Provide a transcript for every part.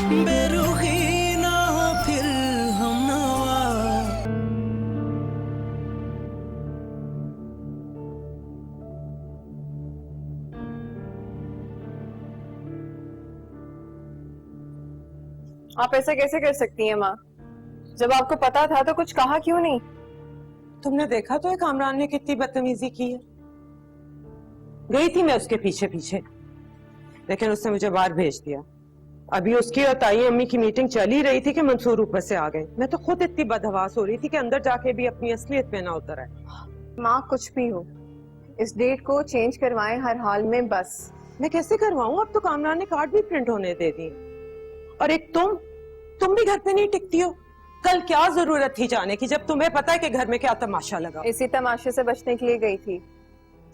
बेरुखी ना हो फिर हम नवा। आप ऐसा कैसे कर सकती हैं माँ? जब आपको पता था तो कुछ कहा क्यों नहीं? तुमने देखा तो है कामरान ने कितनी बदतमीजी की है। गई थी मैं उसके पीछे पीछे, लेकिन उसने मुझे बाहर भेज दिया। अभी उसकी और ताई अम्मी की मीटिंग चल ही रही थी कि मंसूर ऊपर से आ गए। मैं तो खुद इतनी बदहवास हो रही थी कि अंदर जाके भी अपनी असलियत पे ना उतर आए। माँ कुछ भी हो, इस डेट को चेंज करवाएं हर हाल में बस। मैं कैसे करवाऊं? अब तो कामरान ने कार्ड भी प्रिंट होने दे दी। और एक तुम भी घर पे नहीं टिकती हो। कल क्या जरूरत थी जाने की जब तुम्हें पता है कि घर में क्या तमाशा लगा? इसी तमाशे से बचने के लिए गई थी।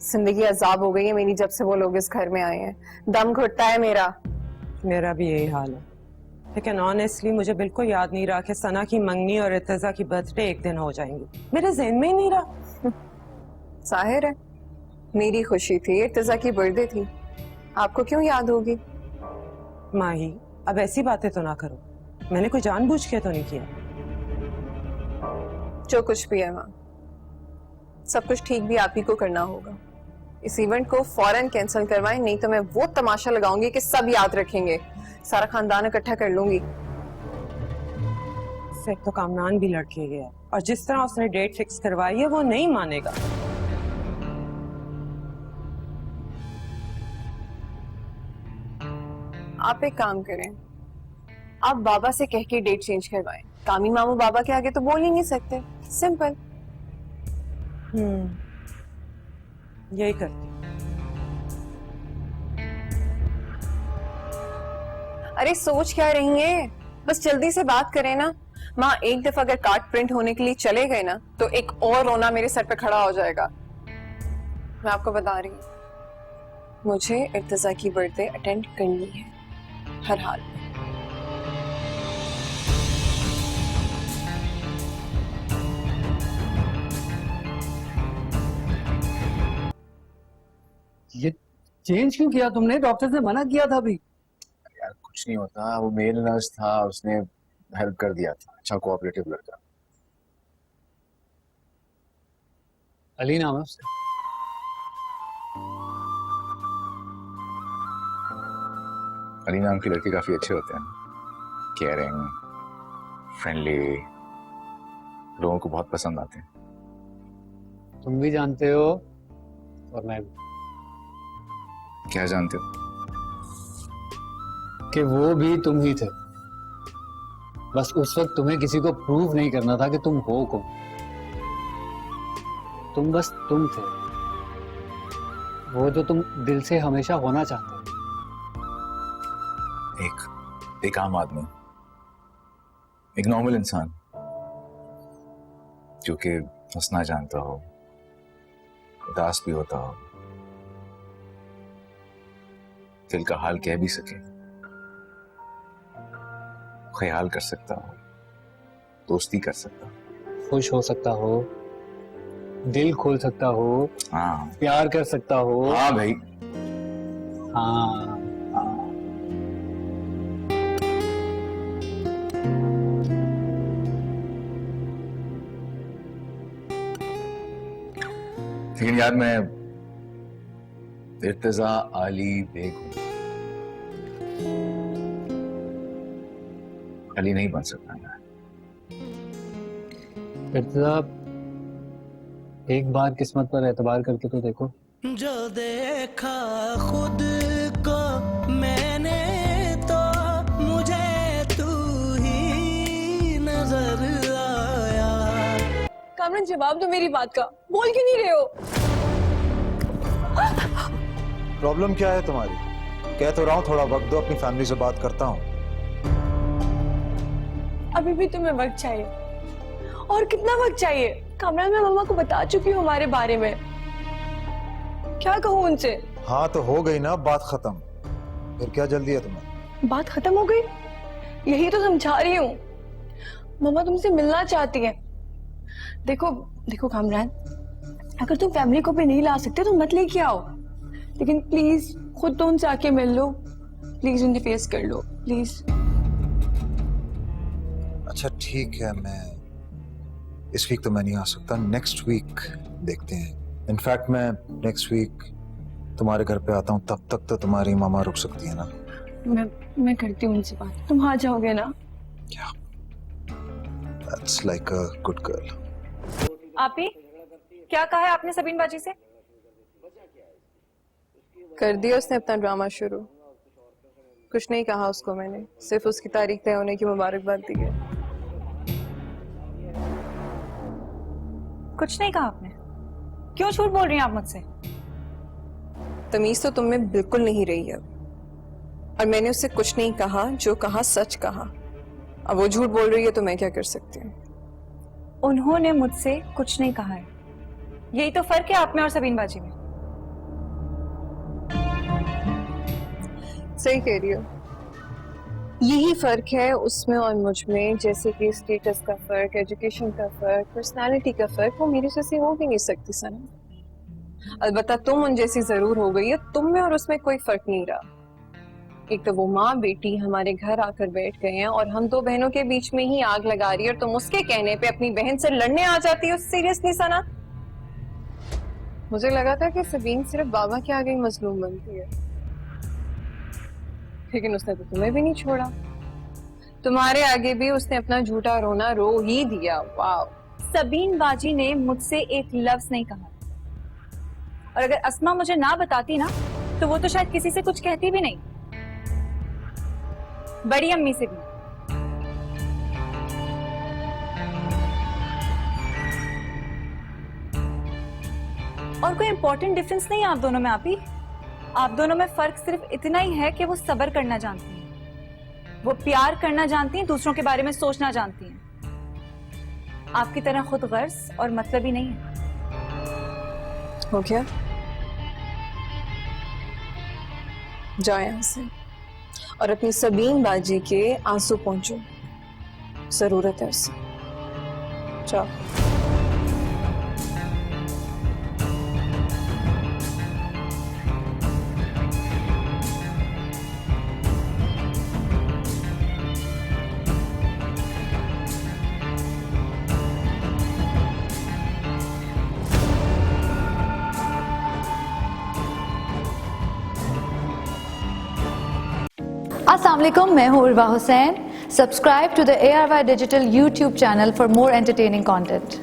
जिंदगी अजाब हो गई है मेरी जब से वो लोग इस घर में आए हैं। दम घुटता है मेरा भी यही हाल है। लेकिन ऑनेस्टली मुझे बिल्कुल याद नहीं रहा कि सना की मंगनी और इर्तिजा की बर्थडे एक दिन हो जाएंगी। मेरे ज़हन में ही नहीं रहा। जाहिर है मेरी खुशी थी, इर्तिजा की बर्थडे थी, आपको क्यों याद होगी? माही अब ऐसी बातें तो ना करो। मैंने कोई जानबूझ के तो नहीं किया। जो कुछ भी है माँ, सब कुछ ठीक भी आप ही को करना होगा। इस इवेंट को फौरन कैंसिल करवाएं, नहीं तो मैं वो तमाशा लगाऊंगी कि सब याद रखेंगे। सारा खानदान इकट्ठा कर लूंगी। फिर तो कामरान भी लड़के गया और जिस तरह उसने डेट फिक्स करवाई है वो नहीं मानेगा। आप एक काम करें, आप बाबा से कह के डेट चेंज करवाएं। कामी मामू बाबा के आगे तो बोल ही नहीं सकते। सिंपल। यही करती। अरे सोच क्या रही हैं? बस जल्दी से बात करें ना। माँ एक दफा अगर कार्ड प्रिंट होने के लिए चले गए ना तो एक और रोना मेरे सर पे खड़ा हो जाएगा। मैं आपको बता रही हूँ, मुझे इर्तिजा की बर्थडे अटेंड करनी है हर हाल में। ये चेंज क्यों किया तुमने? डॉक्टर ने मना किया था अभी। यार कुछ नहीं होता, वो मेल नर्स था, उसने हेल्प कर दिया था। अच्छा कोऑपरेटिव लड़का। अली नाम है उसका। अली नाम के लड़के काफी अच्छे होते हैं, केयरिंग, फ्रेंडली, लोगों को बहुत पसंद आते हैं। तुम भी जानते हो और मैं भी। क्या जानते हो? कि वो भी तुम ही थे। बस उस वक्त तुम्हें किसी को प्रूव नहीं करना था कि तुम हो कौन। तुम बस तुम थे, वो जो तुम दिल से हमेशा होना चाहते हो। एक आम आदमी, एक नॉर्मल इंसान जो कि हंसना जानता हो, उदास भी होता हो, दिल का हाल कह भी सके, ख्याल कर सकता हो, दोस्ती कर सकता हो, खुश हो सकता हो, दिल खोल सकता हो, हाँ प्यार कर सकता हो। हाँ भाई, हाँ लेकिन यार मैं इर्तिजा अली बेग हूं, अली नहीं बन सकता मैं। इर्तिजा, एक बार किस्मत पर एतबार करके तो देखो। जो देखा खुद को मैंने तो मुझे तू ही नजर आया। कामरान जवाब दो मेरी बात का, बोल क्यों नहीं रहे हो? प्रॉब्लम क्या है तुम्हारी? कह तो रहा हूँ थोड़ा वक्त दो, अपनी फैमिली से बात करता हूँ। अभी भी तुम्हें वक्त चाहिए? और कितना वक्त चाहिए? कामरान मैं मम्मा को बता चुकी हूँ हमारे बारे में। क्या कहूँ उनसे? हाँ तो हो गई ना बात खत्म, फिर क्या जल्दी है तुम्हें? बात खत्म हो गई? यही तो समझा रही हूँ। मम्मा तुमसे मिलना चाहती है। देखो देखो कामरान, अगर तुम फैमिली को भी नहीं ला सकते तो मत लेके आओ, लेकिन प्लीज खुद तो उनसे आके मिल लो। प्लीज उन्हें फेस कर लो प्लीज। अच्छा ठीक है, मैं इस वीक तो मैं नहीं आ सकता, नेक्स्ट वीक देखते हैं। इनफैक्ट मैं नेक्स्ट वीक तुम्हारे घर पे आता हूँ, तब तक तो तुम्हारी मामा रुक सकती है ना? मैं करती हूँ उनसे बात, तुम आ जाओगे ना? क्या? That's like a good girl. आप ही क्या कहा है आपने सबीन बाजी से? कर दिया उसने अपना ड्रामा शुरू। कुछ नहीं कहा उसको मैंने, सिर्फ उसकी तारीख तय होने की मुबारकबाद दी है। कुछ नहीं कहा आपने? क्यों झूठ बोल रही हैं आप मुझसे? तमीज तो तुम में बिल्कुल नहीं रही अब, और मैंने उससे कुछ नहीं कहा, जो कहा सच कहा। अब वो झूठ बोल रही है तो मैं क्या कर सकती हूँ? उन्होंने मुझसे कुछ नहीं कहा है, यही तो फर्क है आप में और सबीन बाजी में। सही कह रही हो, यही फर्क है उसमें और मुझ में, जैसे कि स्टेटस का फर्क, एजुकेशन का फर्क, पर्सनालिटी का फर्क। वो मेरे जैसी हो भी नहीं सकती सना। अलबत्ता तुम उन जैसी जरूर हो गई है, तुम में और उसमें कोई फर्क नहीं रहा। एक तो वो माँ बेटी हमारे घर आकर बैठ गए हैं और हम दो बहनों के बीच में ही आग लगा रही है, और तुम उसके कहने पे अपनी बहन से लड़ने आ जाती हो। सीरियसली सना, मुझे लगा था कि सबीन सिर्फ बाबा के आगे ही मजलूम बनती है, लेकिन उसने तो तुम्हें भी नहीं छोड़ा। तुम्हारे आगे भी उसने अपना झूठा रोना रो ही दिया। वाह! सबीन बाजी ने मुझसे एक लफ्ज नहीं कहा, और अगर अस्मा मुझे ना बताती ना तो वो तो शायद किसी से कुछ कहती भी नहीं, बड़ी अम्मी से भी। और कोई इंपॉर्टेंट डिफरेंस नहीं है आप दोनों में। आप दोनों में फर्क सिर्फ इतना ही है कि वो सब्र करना जानती हैं, वो प्यार करना जानती हैं, दूसरों के बारे में सोचना जानती हैं। आपकी तरह खुद गर्ज और मतलब ही नहीं है। हो गया, जाओ यहाँ से और अपनी सबीन बाजी के आंसू पहुंचो, जरूरत है उससे। जाओ। अस्सलाम वालेकुम, मैं हूँ Urwa Hussain. Subscribe to the ARY Digital YouTube channel for more entertaining content.